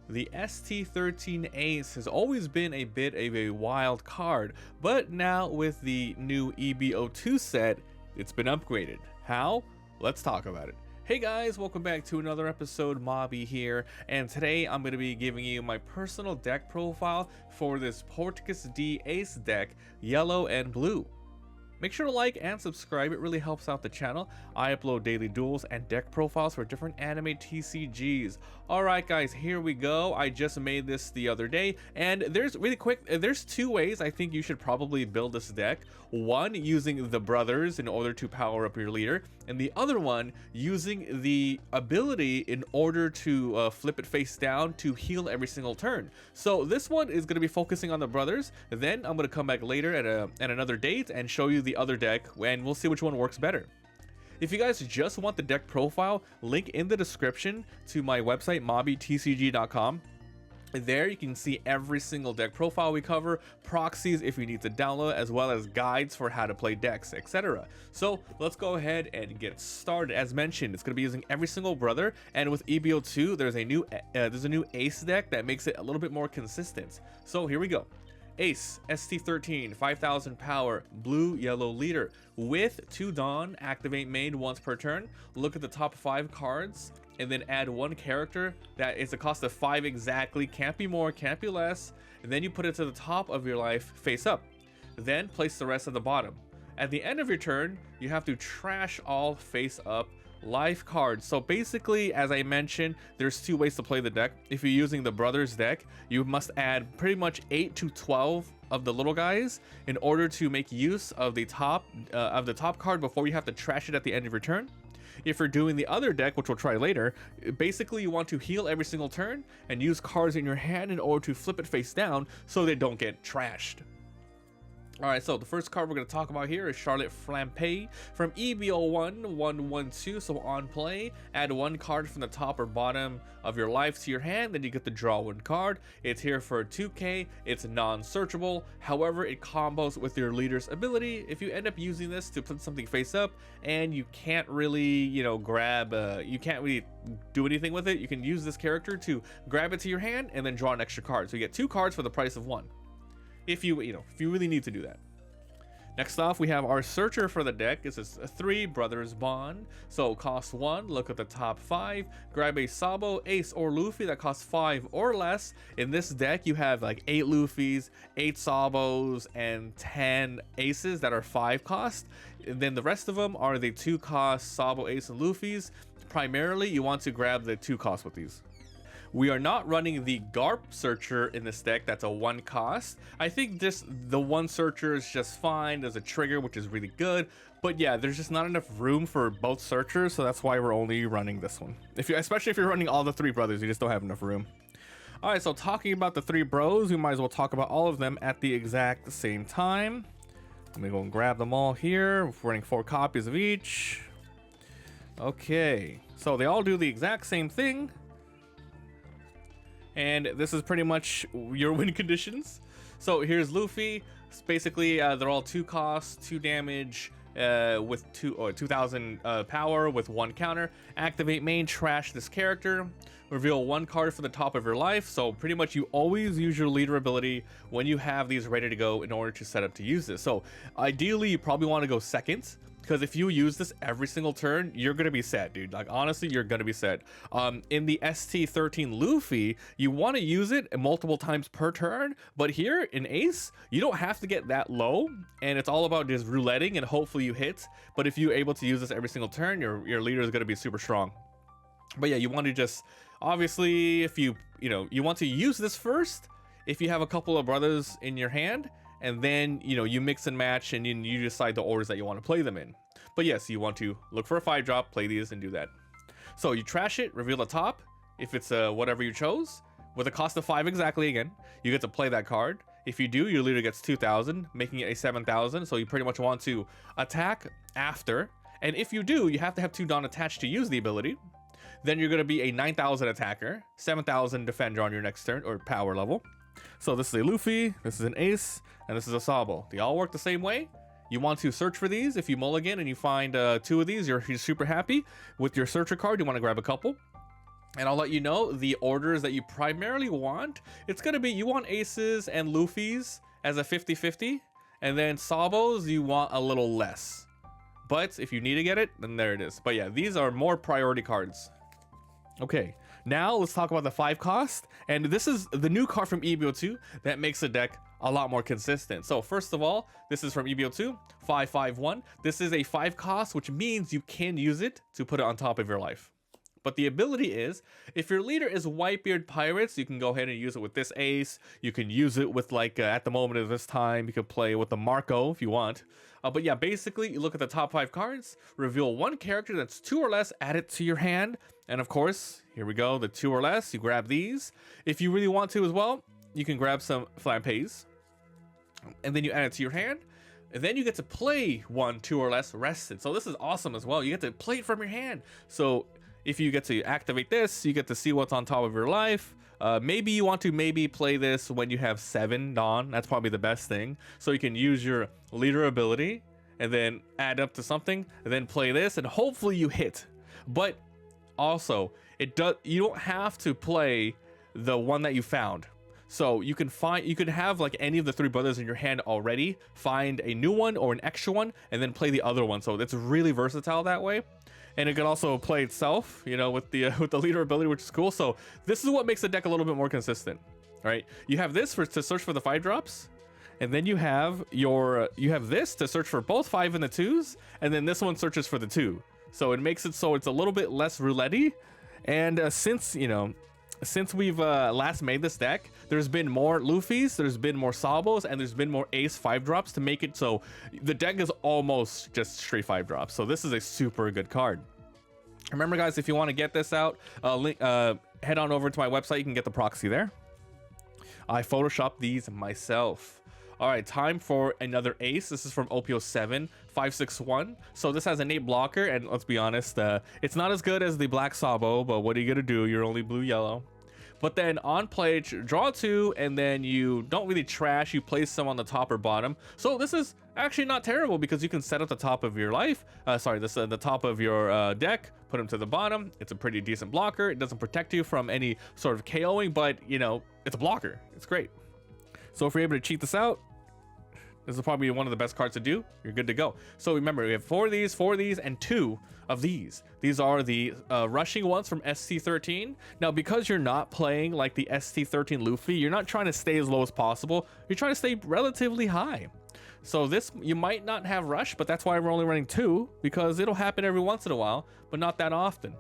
The ST13 Ace has always been a bit of a wild card, but now with the new EB02 set, it's been upgraded. How? Let's talk about it. Hey guys, welcome back to another episode. Mobby here, and today I'm going to be giving you my personal deck profile for this Portgas D Ace deck, yellow and blue. Make sure to like and subscribe, it really helps out the channel. I upload daily duels and deck profiles for different anime TCGs. Alright guys, here we go. I just made this the other day, and there's two ways I think you should probably build this deck. One, using the brothers in order to power up your leader, and the other one, using the ability in order to flip it face down to heal every single turn. So this one is going to be focusing on the brothers, then I'm going to come back later at another date and show you the other deck, and we'll see which one works better. If you guys just want the deck profile, link in the description to my website mobbytcg.com. There you can see every single deck profile we cover, proxies if you need to download, as well as guides for how to play decks, etc. So let's go ahead and get started. As mentioned, it's going to be using every single brother, and with EB02 there's a new Ace deck that makes it a little bit more consistent. So here we go. Ace, ST13, 5000 power, blue, yellow leader, with 2 Dawn, activate main once per turn. Look at the top 5 cards, and then add 1 character that is a cost of 5 exactly, can't be more, can't be less, and then you put it to the top of your life face up. Then place the rest at the bottom. At the end of your turn, you have to trash all face up life cards. So basically, as I mentioned, there's 2 ways to play the deck. If you're using the brothers deck, you must add pretty much 8 to 12 of the little guys in order to make use of the top card before you have to trash it at the end of your turn. If you're doing the other deck, which we'll try later, basically you want to heal every single turn and use cards in your hand in order to flip it face down so they don't get trashed. Alright, so the first card we're going to talk about here is Charlotte Flampe from EB01 So on play, add 1 card from the top or bottom of your life to your hand, then you get to draw 1 card. It's here for 2k, it's non-searchable, however it combos with your leader's ability. If you end up using this to put something face up and you can't really, you can't really do anything with it, you can use this character to grab it to your hand and then draw an extra card. So you get 2 cards for the price of 1. If you really need to do that. Next off, we have our searcher for the deck. This is a 3 brothers bond. So cost 1, look at the top 5, grab a Sabo, Ace, or Luffy that costs 5 or less. In this deck, you have like 8 Luffys, 8 Sabos, and 10 Aces that are 5 cost. And then the rest of them are the 2 cost Sabo, Ace, and Luffys. Primarily, you want to grab the 2 cost with these. We are not running the Garp searcher in this deck, that's a 1 cost. I think just the 1 searcher is just fine. There's a trigger, which is really good. But yeah, there's just not enough room for both searchers, so that's why we're only running this one. Especially if you're running all the 3 brothers, you just don't have enough room. Alright, so talking about the 3 bros, we might as well talk about all of them at the exact same time. Let me go and grab them all here. We're running 4 copies of each. Okay, so they all do the exact same thing. And this is pretty much your win conditions. So here's Luffy. It's basically, they're all 2 costs, 2 damage, with 2000 power with 1 counter. Activate main, trash this character. Reveal 1 card from the top of your life. So pretty much you always use your leader ability when you have these ready to go in order to set up to use this. So ideally, you probably want to go second, because if you use this every single turn, you're gonna be set, dude. Like honestly, you're gonna be set. In the ST13 Luffy, you want to use it multiple times per turn, but here in Ace, you don't have to get that low, and it's all about just rouletting and hopefully you hit. But if you're able to use this every single turn, your leader is gonna be super strong. But yeah, you want to just obviously, if you want to use this first if you have a couple of brothers in your hand, and then you mix and match and you decide the orders that you want to play them in. But yes, you want to look for a 5-drop, play these, and do that. So you trash it, reveal the top. If it's whatever you chose, with a cost of 5 exactly again, you get to play that card. If you do, your leader gets 2000, making it a 7000. So you pretty much want to attack after. And if you do, you have to have 2 Dawn attached to use the ability. Then you're going to be a 9000 attacker, 7000 defender on your next turn, or power level. So this is a Luffy, this is an Ace, and this is a Sabo. They all work the same way. You want to search for these. If you mulligan and you find 2 of these, you're super happy. With your searcher card, you want to grab a couple. And I'll let you know the orders that you primarily want. It's gonna be, you want Aces and Luffys as a 50-50, and then Sabos you want a little less. But if you need to get it, then there it is. But yeah, these are more priority cards. Okay, now let's talk about the 5 cost. And this is the new card from EB02 that makes the deck a lot more consistent. So first of all, this is from EB02, 551. This is a 5 cost, which means you can use it to put it on top of your life. But the ability is, if your leader is Whitebeard Pirates, you can go ahead and use it with this Ace. You can use it with, like, at the moment of this time, you could play with the Marco if you want. But yeah, basically, you look at the top 5 cards, reveal 1 character that's 2 or less, add it to your hand. And of course, here we go, the 2 or less, you grab these. If you really want to as well, you can grab some Flampeys, and then you add it to your hand. And then you get to play 1, 2 or less rested. So this is awesome as well. You get to play it from your hand. So if you get to activate this, you get to see what's on top of your life. Maybe you want to play this when you have 7 Dawn. That's probably the best thing. So you can use your leader ability and then add up to something and then play this and hopefully you hit. But also, you don't have to play the one that you found. So you can have like any of the 3 brothers in your hand already, find a new one or an extra one, and then play the other one. So it's really versatile that way. And it can also play itself, you know, with the leader ability, which is cool. So this is what makes the deck a little bit more consistent. All right, you have this to search for the 5 drops, and then you have this to search for both 5 and the 2s, and then this one searches for the 2. So it makes it so it's a little bit less roulette-y. And since we've last made this deck, there's been more Luffys, there's been more Sabos, and there's been more Ace 5 drops to make it so the deck is almost just straight 5 drops. So this is a super good card. Remember, guys, if you want to get this out, head on over to my website. You can get the proxy there. I photoshopped these myself. All right, time for another Ace. This is from OP07, 561. So this has innate blocker, and let's be honest, it's not as good as the Black Sabo, but what are you gonna do? You're only blue-yellow. But then on play, draw 2, and then you don't really trash. You place some on the top or bottom. So this is actually not terrible because you can set up the top of your life. The top of your deck, put them to the bottom. It's a pretty decent blocker. It doesn't protect you from any sort of KOing, but you know, it's a blocker. It's great. So if you're able to cheat this out, this is probably one of the best cards to do. You're good to go. So remember, we have 4 of these, and 2 of these. These are the rushing ones from ST13. Now, because you're not playing like the ST13 Luffy, you're not trying to stay as low as possible. You're trying to stay relatively high. So this, you might not have rush, but that's why we're only running 2, because it'll happen every once in a while, but not that often.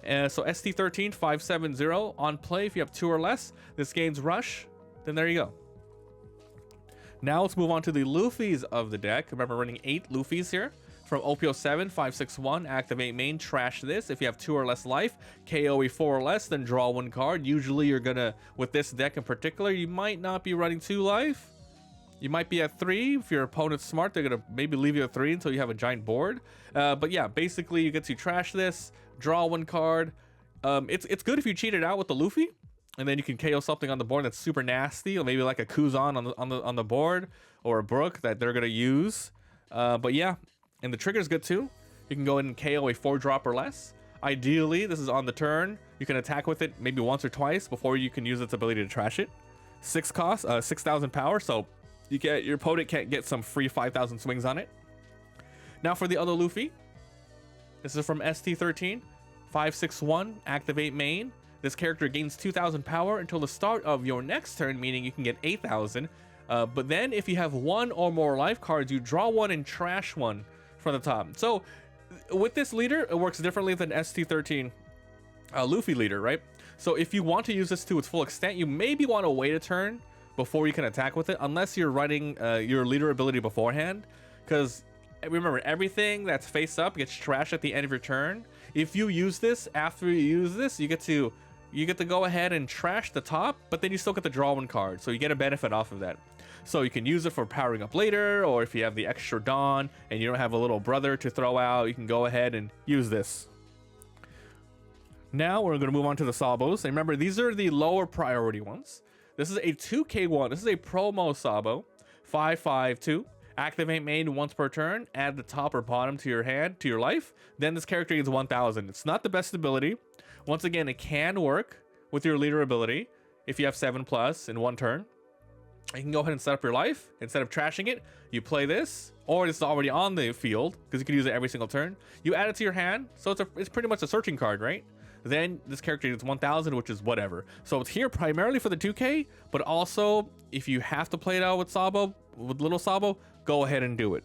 So ST13 570 on play. If you have 2 or less, this gains rush. Then there you go. Now let's move on to the Luffys of the deck. Remember, running 8 Luffys here. From OP07, 561, activate main, trash this. If you have 2 or less life, KO a 4 or less, then draw 1 card. Usually you're gonna, with this deck in particular, you might not be running 2 life. You might be at 3. If your opponent's smart, they're gonna maybe leave you at 3 until you have a giant board. But yeah, basically you get to trash this, draw 1 card. It's good if you cheat it out with the Luffy. And then you can KO something on the board that's super nasty, or maybe like a Kuzan on the board, or a Brook that they're gonna use. But yeah, and the trigger's good too. You can go in and KO a 4 drop or less. Ideally, this is on the turn. You can attack with it maybe once or twice before you can use its ability to trash it. 6 cost, 6,000 power, so your opponent can't get some free 5,000 swings on it. Now for the other Luffy, this is from ST13, 561, activate main. This character gains 2,000 power until the start of your next turn, meaning you can get 8,000. But then if you have 1 or more life cards, you draw 1 and trash 1 from the top. So with this leader, it works differently than ST13 Luffy leader, right? So if you want to use this to its full extent, you maybe want to wait a turn before you can attack with it, unless you're running your leader ability beforehand. Because remember, everything that's face up gets trashed at the end of your turn. If you use this after you use this, you get to go ahead and trash the top, but then you still get to draw 1 card, so you get a benefit off of that. So you can use it for powering up later, or if you have the extra Dawn and you don't have a little brother to throw out, you can go ahead and use this. Now we're going to move on to the Sabos. And remember, these are the lower priority ones. This is a 2k one. This is a promo Sabo, 552. Activate main once per turn. Add the top or bottom to your hand, to your life. Then this character gets 1,000. It's not the best ability. Once again, it can work with your leader ability if you have 7+ in one turn. You can go ahead and set up your life. Instead of trashing it, you play this, or it's already on the field because you can use it every single turn. You add it to your hand, so it's pretty much a searching card, right? Then this character gets 1000, which is whatever. So it's here primarily for the 2K, but also if you have to play it out with Sabo, with little Sabo, go ahead and do it.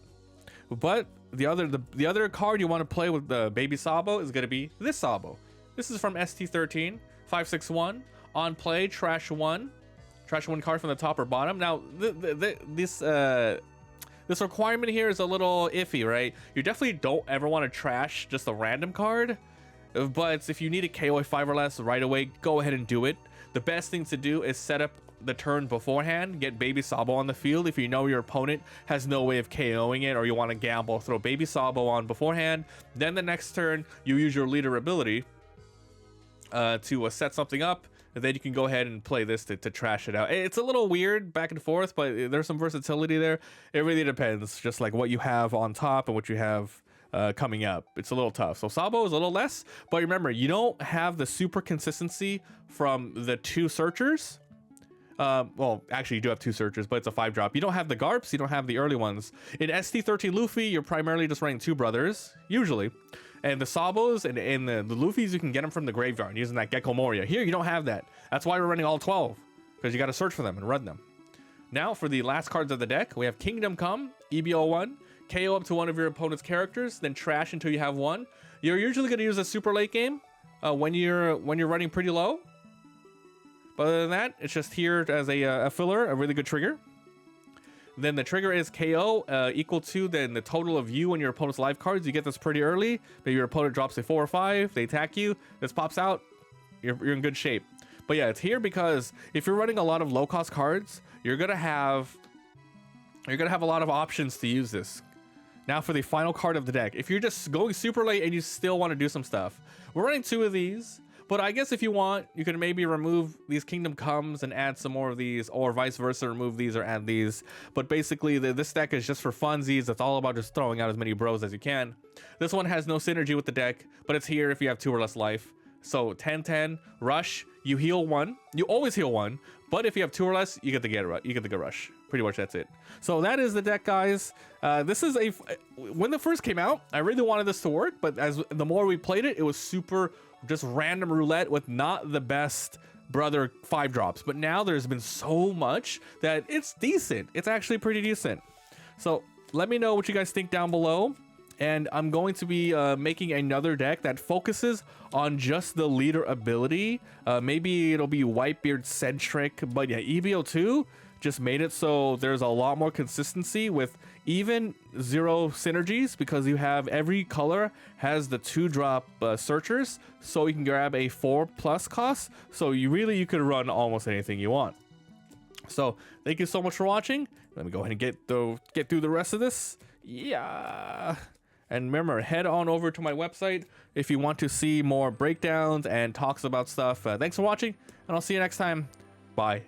But the other card you want to play with the baby Sabo is going to be this Sabo. This is from ST13 561 on play, trash one card from the top or bottom. Now this requirement here is a little iffy, right? You definitely don't ever want to trash just a random card, but if you need a KO 5 or less right away, go ahead and do it. The best thing to do is set up the turn beforehand, get baby Sabo on the field. If you know your opponent has no way of KOing it, or you want to gamble, throw baby Sabo on beforehand. Then the next turn you use your leader ability to set something up, and then you can go ahead and play this to trash it out. It's a little weird back and forth, but there's some versatility there. It really depends, just like what you have on top and what you have coming up. It's a little tough. So Sabo is a little less, but remember, you don't have the super consistency from the 2 searchers. Well, actually you do have 2 searchers, but it's a 5-drop. You don't have the Garps, you don't have the early ones. In ST13 Luffy, you're primarily just running 2 brothers, usually. And the Sabos and the Luffys, you can get them from the graveyard using that Gecko Moria. Here, you don't have that. That's why we're running all 12, because you got to search for them and run them. Now, for the last cards of the deck, we have Kingdom Come, EB01, KO up to one of your opponent's characters, then trash until you have one. You're usually going to use a super late game when you're running pretty low. But other than that, it's just here as a filler, a really good trigger. Then the trigger is KO equal to then the total of you and your opponent's life cards. You get this pretty early. Maybe your opponent drops a 4 or 5. They attack you. This pops out. You're in good shape. But yeah, it's here because if you're running a lot of low cost cards, you're gonna have a lot of options to use this. Now for the final card of the deck. If you're just going super late and you still want to do some stuff, we're running 2 of these. But I guess if you want, you can maybe remove these Kingdom Comes and add some more of these, or vice versa, remove these or add these. But basically, this deck is just for funsies. It's all about just throwing out as many bros as you can. This one has no synergy with the deck, but it's here if you have 2 or less life. So 10-10, rush, you heal 1. You always heal 1, but if you have 2 or less, you get the get rush. Pretty much that's it. So that is the deck, guys. This is when it first came out, I really wanted this to work, but as the more we played it, it was super just random roulette with not the best brother 5-drops. But now there's been so much that it's decent. It's actually pretty decent. So let me know what you guys think down below. And I'm going to be making another deck that focuses on just the leader ability. Maybe it'll be Whitebeard centric, but yeah, EB02 just made it so there's a lot more consistency with even 0 synergies, because you have every color has the 2-drop searchers, so you can grab a 4+ cost. So you could run almost anything you want. So thank you so much for watching. Let me go ahead and get through the rest of this. Yeah. And remember, head on over to my website if you want to see more breakdowns and talks about stuff. Thanks for watching, and I'll see you next time. Bye.